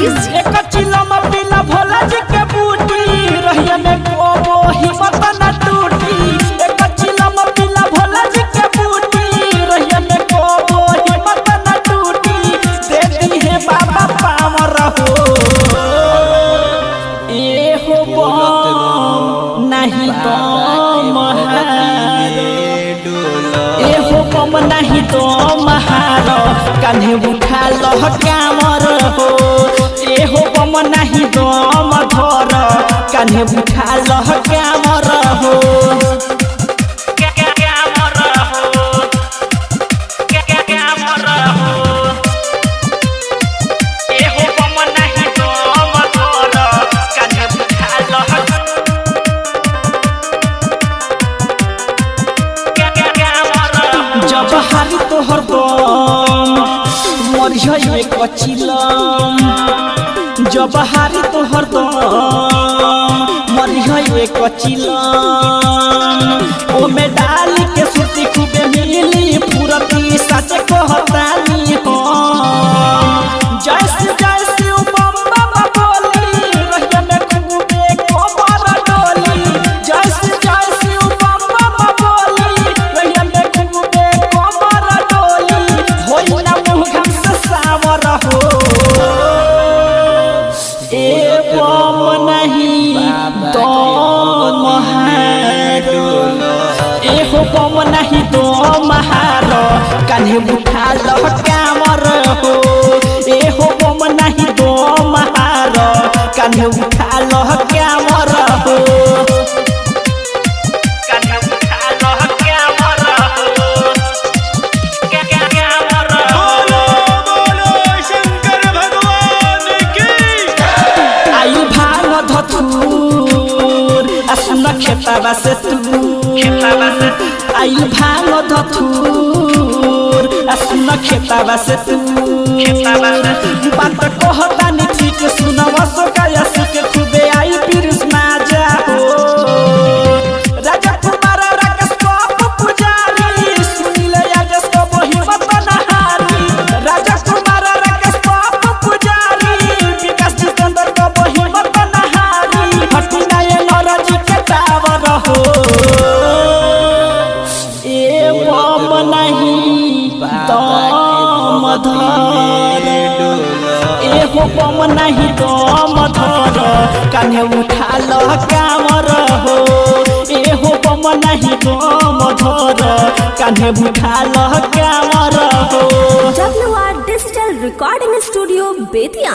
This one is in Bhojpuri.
एक चिलम पीला भोला जी के बूटी रहिया में को हिम्मत न टूटी। एक चिलम पीला भोला जी के बूटी रहिया में को हिम्मत न टूटी। दे दी है बाबा पावर हो ए हो नहीं तो महारो ए हो बम नहीं तो महारो कान्हे उठा लो कामर हो। ए हो बम नहीं तो मधर कान्हे उठा लो कामर हो। जब हारी तोहर दम मरिया कचिलम जब हारी तोहर दम मरिया कचिलम ओ में डाल के सुती खूबे मिली पूरती सच कहतानी हो। जैसे जैसे बम बम बोली रहिया में खूबे कोमर डोली। जैसे जैसे बम बम बोली रहिया में खूबे कोमर डोली। होई ना मुँह घम से सावर हो ए बम नहीं तो महारो ए हो बम नहीं तो महारो कान्हे उठा लो कामर हो। ए हो बम नहीं तो महारो कान्हे उठा लो कामर हो। कान्हे उठा लो कामर हो। बोलो बोलो शंकर भगवान की। आई भांग धथुर असुन खेताबा से तू आई भांग धथुर असुन खेताबा से तू बात कहता नी ठीक सुनवा सो काया सुके खूबे आई पिरिस माजा हो। राजा कुमार राकेश बाबू पुजारी सुनिले आजस को हिम्मत नहारी। राजा कुमार राकेश बाबू पुजारी विकास जितेंद्र को हिम्मत नहारी। हटिना ये नरजी के टावर हो ए बम नहीं तो मधर ए हो बम नहीं तो मधर कान्हे उठा लो कामर हो। ए हो बम नहीं तो मधर कान्हे उठा लो कामर हो। WR digital recording studio Bettiah.